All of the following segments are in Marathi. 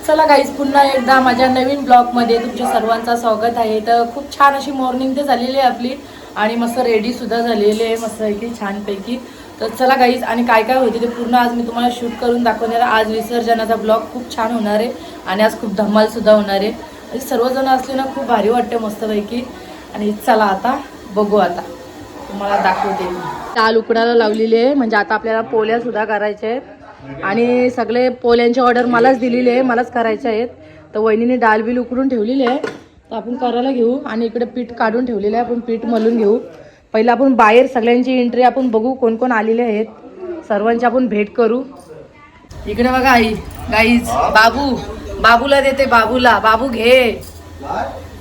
चला गाईज, पुन्हा एकदा माझ्या नवीन ब्लॉगमध्ये तुमच्या सर्वांचं स्वागत आहे. तर खूप छान अशी मॉर्निंग तर झालेली आहे आपली आणि मस्त रेडीसुद्धा झालेली आहे मस्तपैकी छानपैकी. तर चला गाईज, आणि काय काय होते ते पूर्ण आज मी तुम्हाला शूट करून दाखवणार आहे. आज विसर्जनाचा ब्लॉग खूप छान होणार आहे आणि आज खूप धमालसुद्धा होणार आहे. आणि सर्वजण असले ना खूप भारी वाटते मस्तपैकी. आणि चला आता बघू, आता तुम्हाला दाखवते. डाळ उकडायला लावलेली आहे, म्हणजे आता आपल्याला पोळ्यासुद्धा करायच्या आहेत आणि सगळे पोळ्यांची ऑर्डर मलाच दिलेली आहे, मलाच करायच्या आहेत. तर वहिनीने डाळ बिल उकडून ठेवलेली आहे, तर आपण करायला घेऊ. आणि इकडे पीठ काढून ठेवलेलं आहे, आपण पीठ मळून घेऊ. पहिलं आपण बाहेर सगळ्यांची एंट्री आपण बघू कोण कोण आलेले आहेत, सर्वांची आपण भेट करू. इकडे बघा आई गाईज, बाबूला देते, बाबू घे,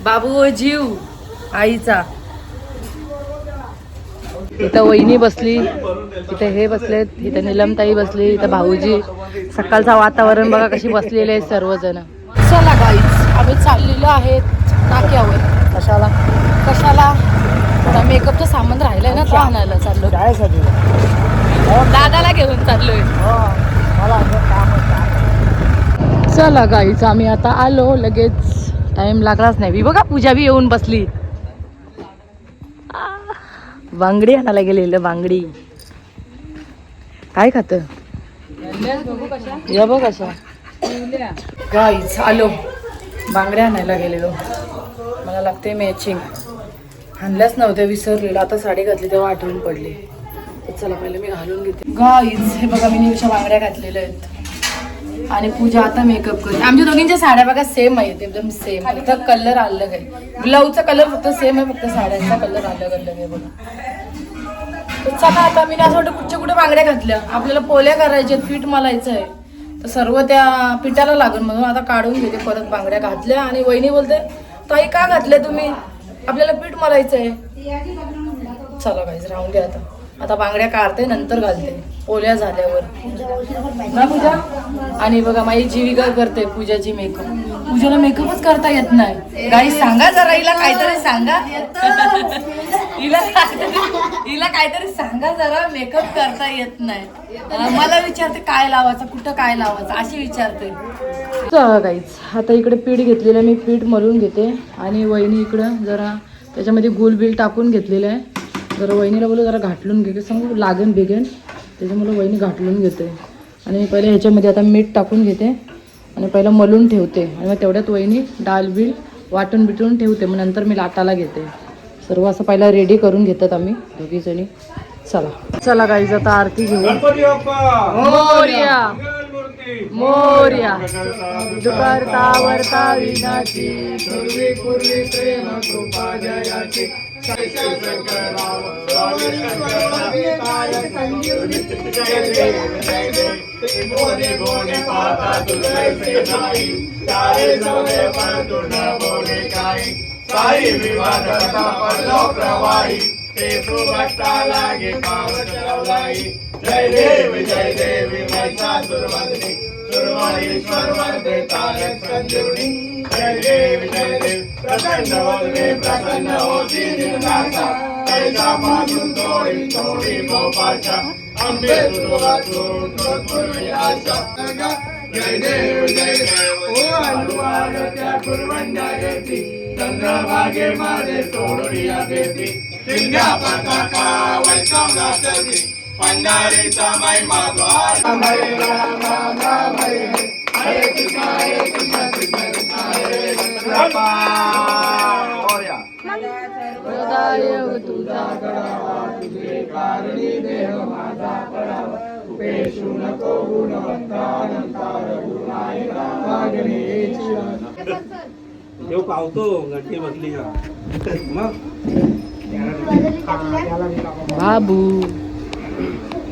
बाबू जीव आईचा. इथं वहिनी बसली, इथे हे बसलेत, इथं निलमताई बसली, इथं भाऊजी. सकाळचं वातावरण बघा कशी बसलेले आहेत सर्वजण. चला गाईज, आम्ही चाललेलो आहेत नाक्यावर. कशाला थोडा मेकअपचं सामान राहिलंय ना, तो आणायला चाललो. दादाला घेऊन चाललोय. चला गाईज, आम्ही आता आलो, लगेच टाइम लागलाच नाही. बघा पूजा बी येऊन बसली. बांगडी आणायला गेलेलं, बांगडी काय खात या बघ कशा गाईज. आलो, बांगड्या आणायला गेलेलो, मला लागते मॅचिंग. आणल्याच नव्हत्या, विसरलेलं. आता साडी घातली तेव्हा आठवण पडली. तर चला पहिले मी घालून घेते. गाईज हे बघा, मी निवशा बांगड्या घातलेल्या आहेत आणि पूजा आता मेकअप करते. आमच्या दोघींच्या साड्या बघा सेम आहेत, एकदम सेम, फक्त कलर अलग आहे. ब्लाऊजचा कलर फक्त सेम आहे, फक्त साड्यांचा कलर अलग आहे बघा. तर चला आता मी असं वाटतं कुठे बांगड्या घातल्या, आपल्याला पोळ्या करायच्या, पीठ मलायचं आहे, तर सर्व त्या पिठाला लागून म्हणून आता काढून घेते. परत बांगड्या घातल्या आणि वहिनी बोलते, ताई का घातल्या तुम्ही, आपल्याला पीठ मलायचं आहे. चला गाईज, राहून द्या आता बांगड्या काढते, नंतर घालते पोळ्या झाल्यावर ना पूजा. आणि बघा माझी जीविका करते पूजाची मेकअप. पूजाला मेकअपच करता येत नाही. गाईज सांगा जरा, हिला काहीतरी सांगा, हिला काहीतरी सांगा जरा, मेकअप करता येत नाही. मला विचारते काय लावायचं, कुठं काय लावायचं, अशी विचारते. चला गाईज, आता इकडे पीठ घेतलेलं, मी पीठ मळून घेते आणि वहिनी इकडं जरा त्याच्यामध्ये गुलबिल टाकून घेतलेलं आहे. जरा वहिनीला बोलू जरा घाटलून घे, सांगू लागेल बेगेन, त्याच्यामुळे वहिनी घाटलून घेते. आणि पहिले ह्याच्यामध्ये आता मीठ टाकून घेते आणि पहिलं मलून ठेवते आणि मग तेवढ्यात वहिनी डाळ बिल वाटून बिटून ठेवते, मग नंतर मी लाटाला घेते. सर्व असं पहिला रेडी करून घेतात आम्ही दोघीजणी. चला गाईज, आता आरती घेऊ. मोरया मोरया दुपारता वरता विनाची, पूर्वी पूर्वी प्रेम कृपा जयाची. साई विवादाचा पडलो प्रवाही, ते सुभट्टा लागे पावत लावलाई. जय देवी महिषासुरमर्दिनी, सुरमणीश्वर वरदे तारक संजीवनी. जय देवी प्रसन्न होती निर्माता, कैसा पासून थोडी मोपाशा, अंबे तुझ्यातून पूर्वी आशा. जय देव ओ अनुवाद त्या कुरवंड्या घेती, चंद्रभागे मध्ये सोडूया देती. शिंग्या पताका वैष्णवनाथी, पंढरीचा महिमा द्वार. हरे राम राम हरे कृष्ण कृष्ण कृष्ण हरे राम. तुझा गडावा, तुझे कारणी देह माझा पडावा. पेशू नको गुणवंता, अनंतार गुणायका मागणेची. देव पावतो गट्टी बसली का मग बाबू.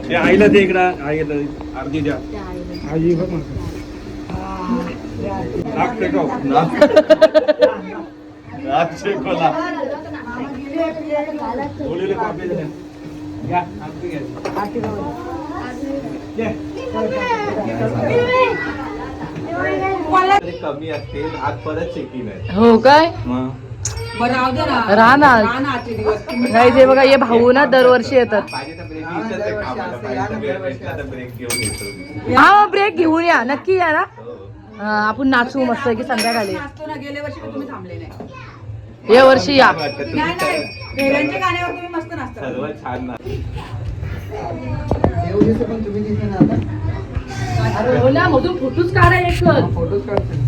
हे आईला ते इकडं आईला अर्धी द्या. आई बघ नाक टेकव, नाक शेकोला बोलीले कॉपी द्या. घ्या आरती घ्या. कमी असते आज परत शेकी नाही. हो काय राहणार नाही ते बघा. हे भाऊ ना दरवर्षी येतात. हा ब्रेक घेऊन या, नक्की या ना. आपण नाचू मस्त की संध्याकाळी. नाचतो ना, गेल्या वर्षी पण तुम्ही थांबले नाही. या वर्षी या. नाही फेऱ्यांच्या गाण्यावर तुम्ही मस्त नाचता. सर्वात छान ना. अरे हो ना, मधून फोटोच काढा एक. फोटोज काढते.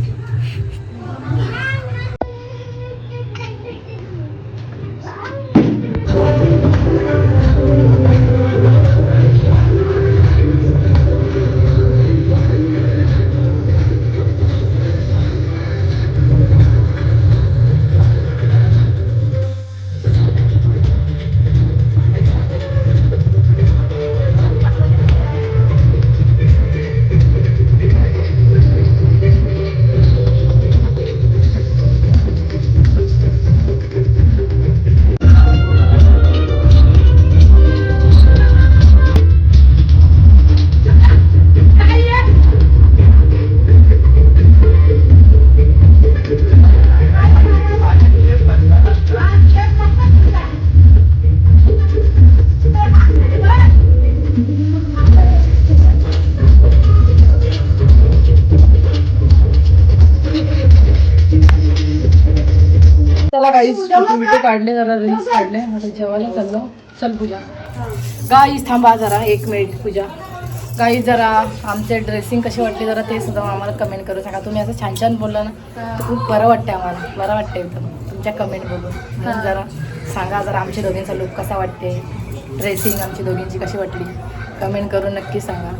चला गाईस, फोटो काढले, जरा रील्स काढले, आता जेवायला चाललो. चल पूजा. गाईस थांबा जरा 1 मिनिट. पूजा गाईस, जरा आमचे ड्रेसिंग कशी वाटली जरा ते सुद्धा आम्हाला कमेंट करू सांगा. तुम्ही असं छान छान बोलला ना तर खूप बरं वाटतं आम्हाला. बरं वाटतं एकदम तुमच्या कमेंट बघून. म्हणून जरा सांगा जरा आमच्या दोघींचा लुक कसा वाटते, ड्रेसिंग आमची दोघींची कशी वाटली, कमेंट करून नक्की सांगा.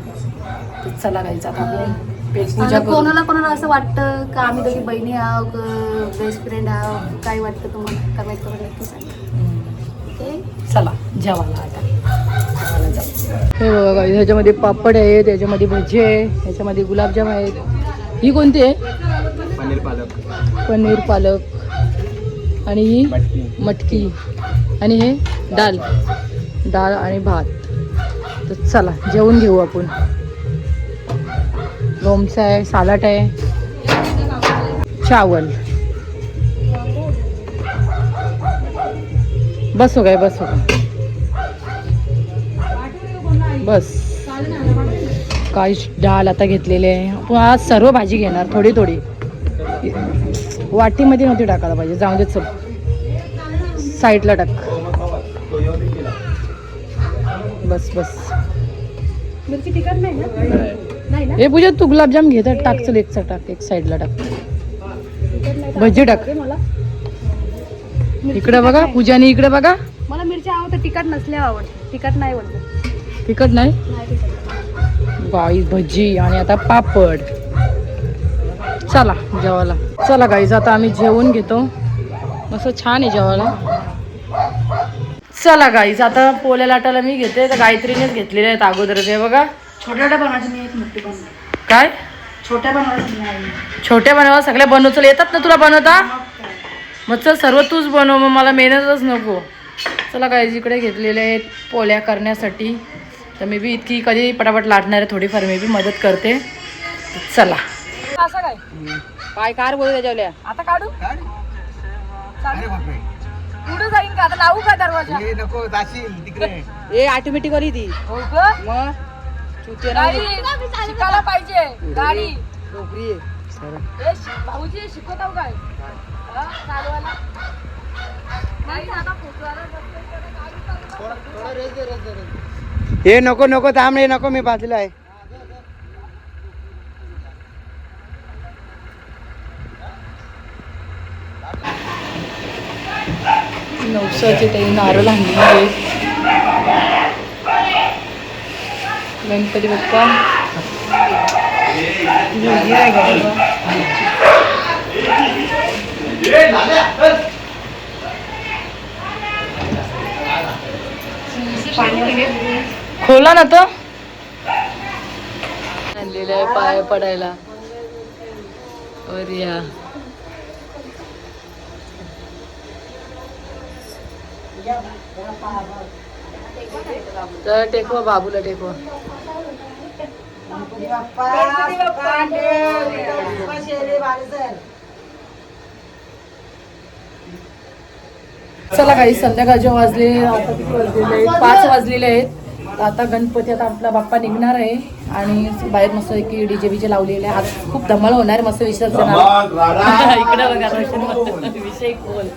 तर चला गाईस, आता आपण पेट पूजा करू. कोणाला कोणाला असं वाटतं का आम्ही दोघी बहिणी आहोत, बेस्ट फ्रेंड आहोत, काय वाटतं तुम्हाला कमेंट करून नक्की सांगा. ओके, चला जेवायला आता. जेवायला जाऊ. हे बघा गाईस, ह्याच्यामध्ये पापड आहे, त्याच्यामध्ये भजी आहे, ह्याच्यामध्ये गुलाबजाम आहेत. ही कोणती आहे? पनीर पालक. पनीर पालक. आणि ही मटकी. आणि हे डाळ आणि भात. तर चला जेवून घेऊ आपण. लोणचं आहे, सालाड आहे, चावल. बसो काय, बसो बस. काही डाळ आता घेतलेली आहे आपण. आज सर्व भाजी घेणार, थोडी थोडी. वाटीमध्ये नव्हती टाकायला पाहिजे, जाऊ देत. चल साईडला टाक. बस बस. मिरची तिखट नाही ना? नाही ना? हे पूजा, तू गुलाबजाम घेत टाक. चल एक टाक, एक साईडला टाक. भजी टाक. मला इकडे बघा पूजाने, इकडे बघा. मला मिरची आवडते, तिखट नसल्या आवडते. तिखट नाही आवडते. तिखट नाही. नाही तिखट. गाईस भजी आणि आता पापड. चला जेवायला. चला गाईस, आता आम्ही जेवून घेतो. मस्त छान आहे जेवायला. चला गाईस, आता पोल्या लाटायला मी घेते. तर गायत्रीनेच घेतलेले आहेत अगोदर. ते बघा छोट्या बनवायचं मी, एक मोठी बनवते. काय छोट्या बनवायचं नाही. छोट्या बनवा, सगळ्या बनवचल येतात ना तुला बनवता. मग चल सर्व तूच बनव, मग मला मेहनतच नको. चला गाईस, इकडे घेतलेले आहेत पोळ्या करण्यासाठी. तर मी बी इतकी कधी पटापट लाटणार आहे, थोडीफार मी बी मदत करते. चला. असं काय काय कार बोलू त्याच्यावल्या आता काढू. अरे बापरे. पुढे जाईन का आता, लावू का दरवाजा? हे नको, जाशील तिकडे. ए ऑटोमॅटिक वाली ती. हो का? मग चुते शिकायला पाहिजे गाडी. नोकरी आहे. भाऊजी शिकवताव काय चालवायला? हे नको नको, थांब. हे नको, मी बाजूला आहे. नवसाचे ते नारळ आणलेले आहेत. गणपती बाप्पा. खोला ना तो. आणलेलं आहे पाय पडायला. या तर टेकवा, बाबूला टेकवा. चला काही संध्याकाळचे वाजले, आता किती वाजलेले आहेत? 5 वाजलेले आहेत. तर आता गणपती आता आपला बाप्पा निघणार आहे आणि बाहेर मस्त की डीजे बीजे लावलेले आहे. आज खूप धमाल होणार मस्त विसर्जनाला. इकडे बघा रोशन विषय खोल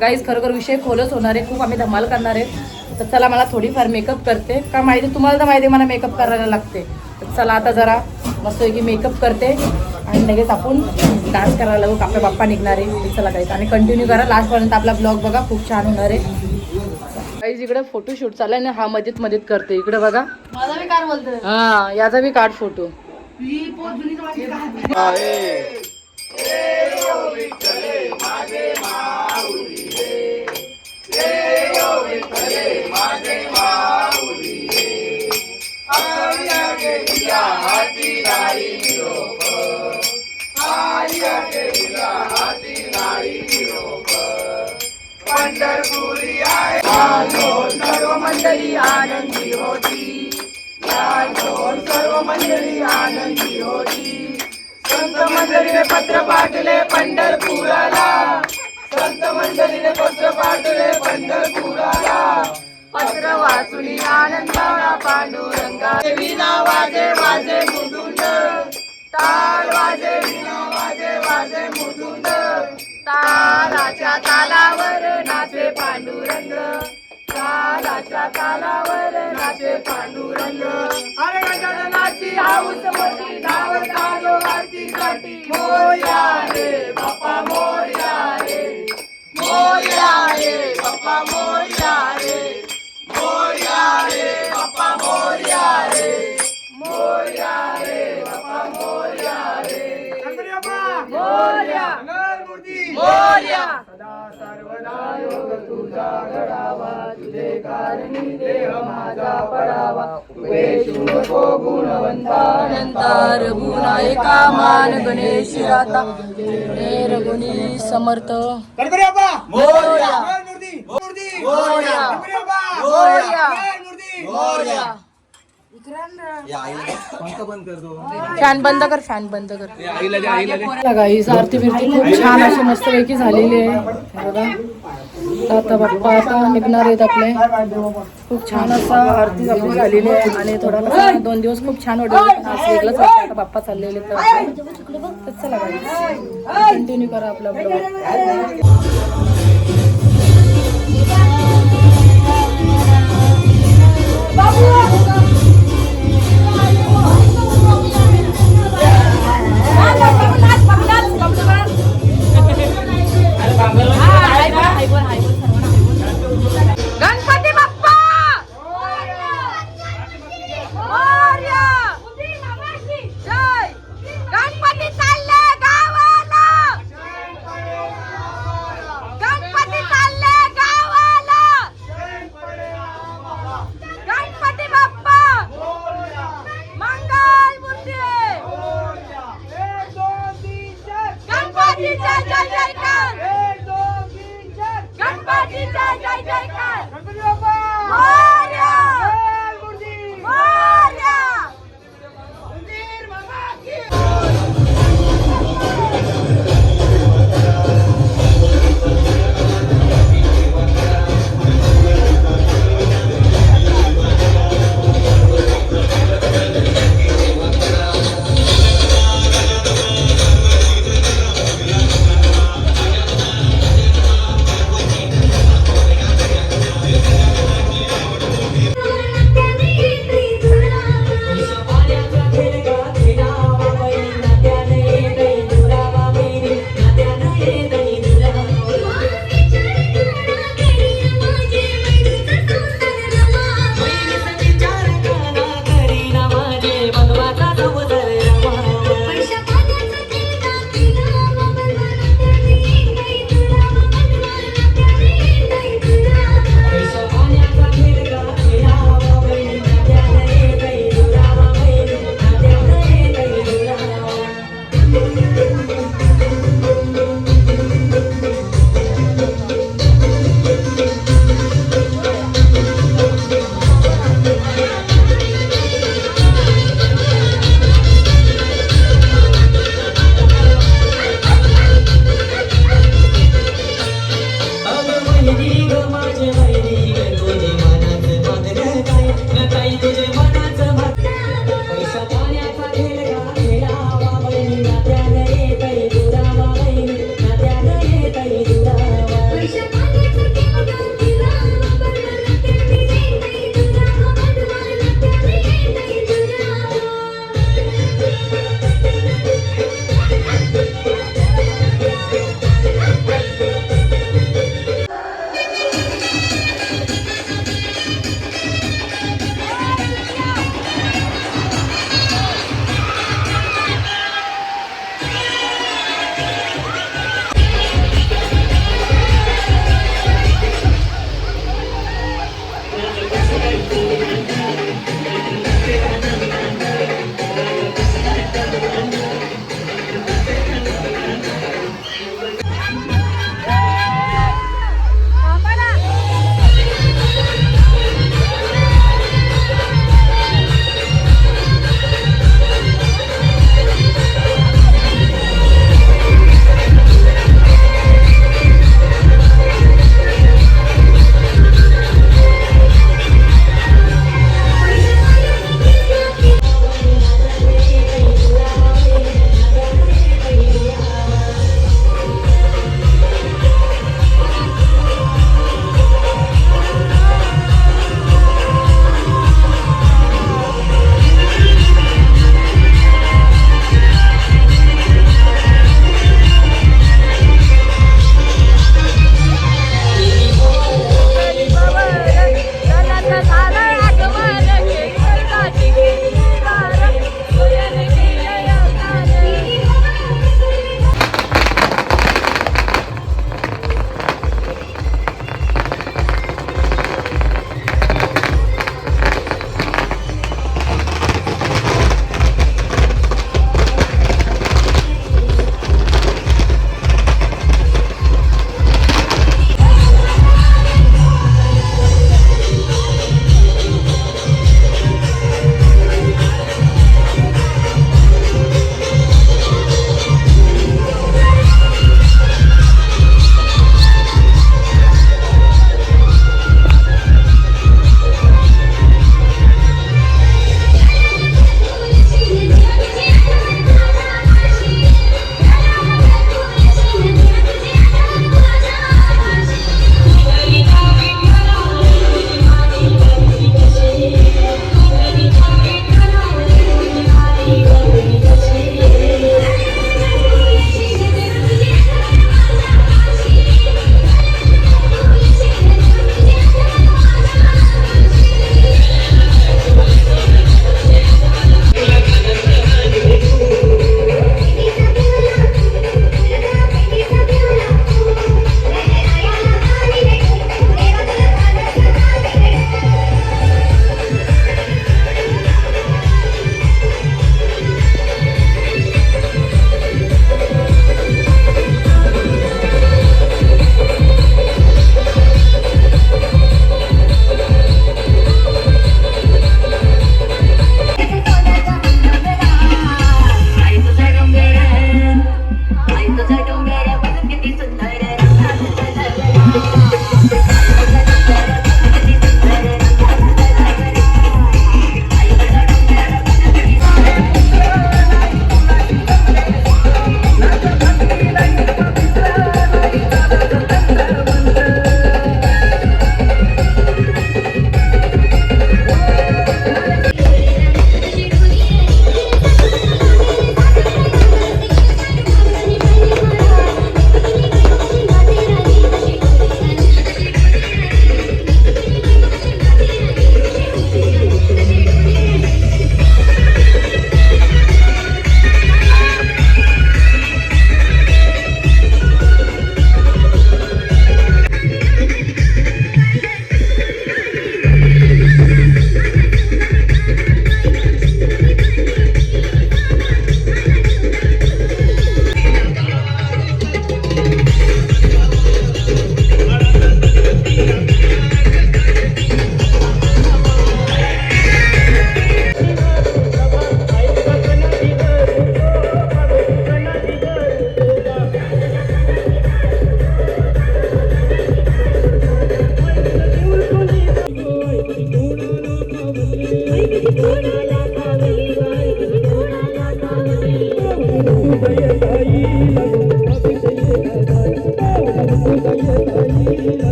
गाईज, खरोखर विषय खोलच होणार आहे. खूप आम्ही धमाल करणार आहे. तर चला मला थोडीफार मेकअप करते का माहिती, तुम्हाला तर माहिती आहे मला मेकअप करायला लागते. तर चला आता जरा मस्त की मेकअप करते आणि लगेच आपण डान्स करायला लागू. आपल्या बाप्पा निघणार आहे. चला गाईज आणि कंटिन्यू करा लास्टपर्यंत आपला ब्लॉग बघा, खूप छान होणार आहे. गाईज इकडे फोटोशूट चाललाय आणि हा मदत करते. इकडे बघा माझा मी काय बोलतोय हा, याचा बी काढ फोटो. सर्व मंडळी आनंदी होती, सर्व मंडळी आनंदी होती. संत मंडळीने पत्र पाठवले पंढरपुराला, संत मंडळीने पत्र पाठवले पंढरपुराला. पत्र वाचुनी आनंदाला पांडुरंगा. विना वाजे वाजे मुदुंड, टाळ वाजे विना वाजे वाजे मुदुंड. तालाच्या तालावर नाचे पांडुरंग, तालाच्या तालावर नाचे पांडुरंग. अरे गजाननाची हाऊस मोठी, धावत आलो आरतीसाठी. मोरया रे बाप्पा मोरया रे, मोरया रे बाप्पा मोरया रे, मोरया रे बाप्पा मोरया रे, मोरया रे बाप्पा मोरया रे. मोरया मोरया. सदा सर्वदा योग तुझा घडावा, तुझे कारणी देह माझा पडावा. वेशू नको गुणवंता अनंतार गुणायका मान गणेश राता. रघुनी समर्थ मोरया मोरया मोरया. फॅन बंद कर, फॅन बंद कर. गाईस आरती बिरती खूप छान अशी मस्तपैकी झालेली आहे बघा. आता बाप्पा आता निघणार आहेत आपले. खूप छान असा आरती आपली झालेली आहे आणि थोडा कसा 2 दिवस खूप छान वाटत वेगळंच वाटतं. आता बाप्पा चाललेले तर चला गाईस कंटिन्यू करा आपला ब्लॉग. गणपती बाप्पा मोरया, जय गणपती चालले गावाला.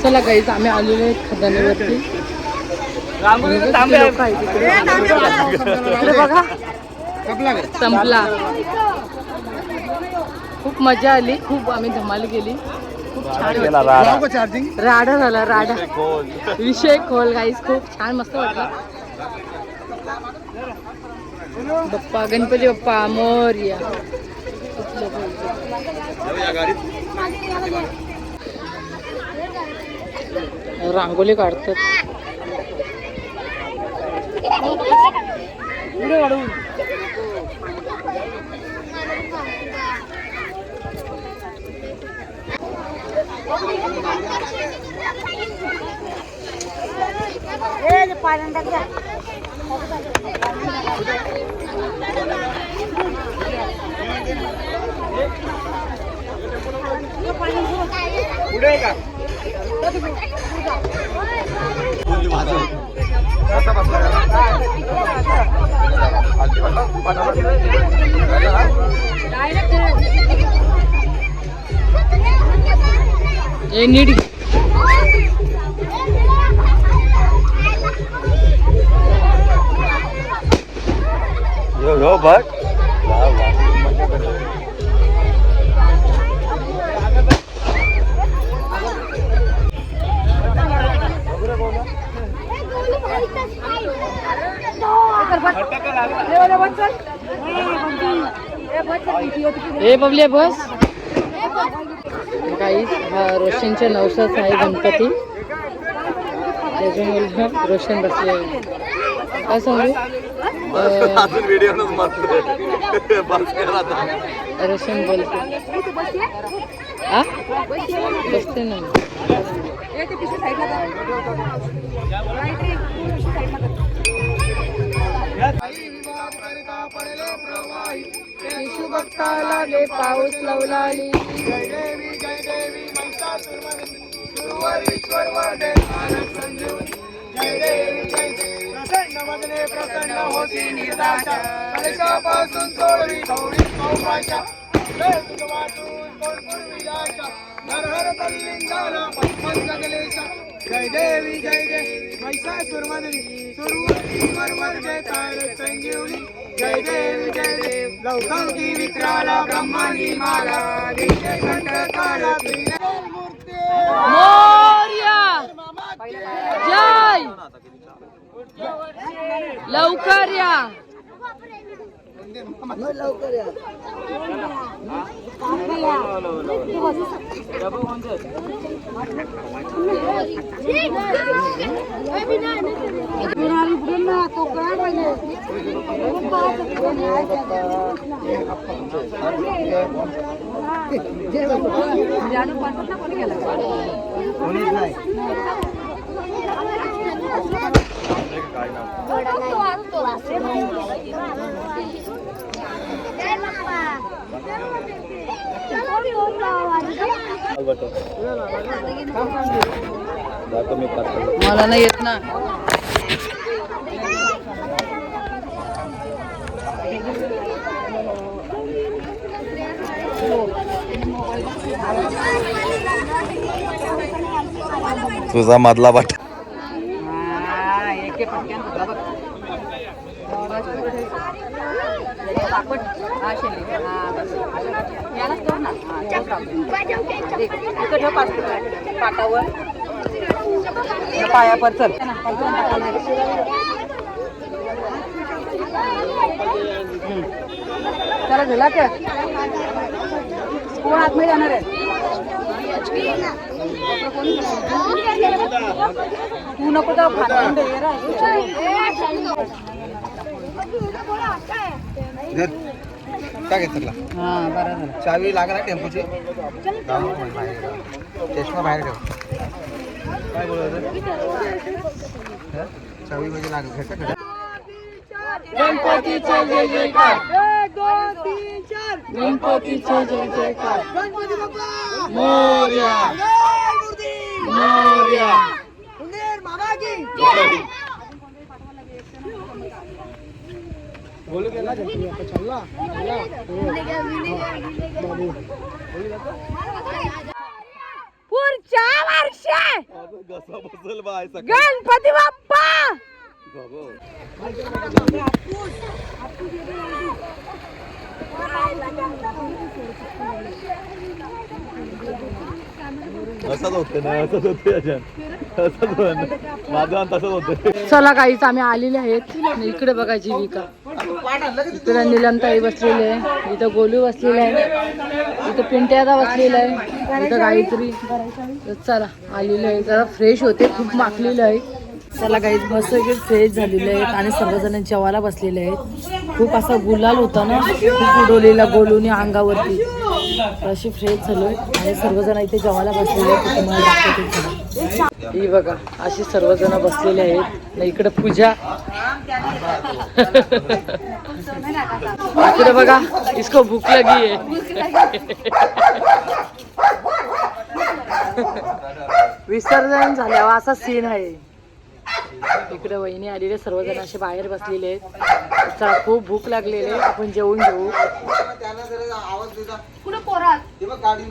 चला गाईज आम्ही आलेलो आहे खदानीवरती. लोक आहेत इकडे. इकडे बघा संपला. खूप मजा आली, खूप आम्ही धमाल केली, खूप छान वाटलं. राडा झाला राडा, विषय खोल गाईज, खूप छान मस्त वाटलं. बाप्पा गणपती बाप्पा मोरया. रांगोली काढतात. पुढे का हे नीट हो बघ. हे बबले बस. गाईस हा रोशनच्या नवसाच आहे गणपती, त्याच्यामुळे रोशन बसले. काय सांगू रोशन बोलते बसते ना. भक्ता लागे पाऊस लवलाली. जय देवी जय देवी महिषासुरमर्दिनी वरदे संजीवनी. जय देवी जय देवी प्रसन्न वदने प्रसन्न होती निर्दाशा. कलशापासून सोडवी गौरी कौपाशा. तुझ वाटून कोण पूर्वी आशा. हर हर तल्लिंगाला पद्मन जगलेशा. जय देवी जय देवी महिषासुरमर्दिनी वरदे संजीवनी. जय देवी जय देव लौकौकी विक्राला ब्रह्मांडी माला. देशे कंठकाला मूर्ती मोरया. जय लवकर या. मला नाही येत ना. तुझा मधला बाट पाटावर पाया पर चल. चला झाला का कोण आतमध्ये जाणार आहे. तू नको तर काय घेतला चावी लागला टेम्पोची. चष्मा बाहेर ठेव. काय बोलायचं चावी म्हणजे लागत घेतला. गणपतीचे जय जयकार. 1 2 3 4 गणपतीचे जय जयकार. गणपती बाप्पा मोरया मोरया. मामा की बोल गेला चल्ला पुढच्या गणपती बाप्पा. असंच होते ना, असंच होते असंच माझं तसंच होतं. चला काहीच आम्ही आलेले आहेत. इकडे बघा जीविका, इकडे निलमताई बसलेली आहे, इथं गोलू बसलेला आहे, इथं पिंट्यादा बसलेला आहे, इथं गायत्री. चला आलेले आहे, जरा फ्रेश होते, खूप माखलेलं आहे. चला काही मस्त वगैरे फ्रेश झालेले आहेत आणि सर्वजण जेवायला बसलेले आहेत. खूप असा गुलाल होता ना, खूप उडवलेला गोलूने अंगावरती, अशी फ्रेश झालोय आणि सर्वजण इथे जेवायला बसलेले आहेत. तुम्हाला दाखवते ही बघा, अशी सर्वजण बसलेले आहेत. इकडे पूजा, इकडे बघा इसको भूक लगी है. विसर्जन झाल्यावर असा सीन आहे. इकडे वहिनी आलेले, सर्वजण असे बाहेर बसलेले आहेत. चला खूप भूक लागलेली आहे, आपण जेवून घेऊ. कुठं पोरात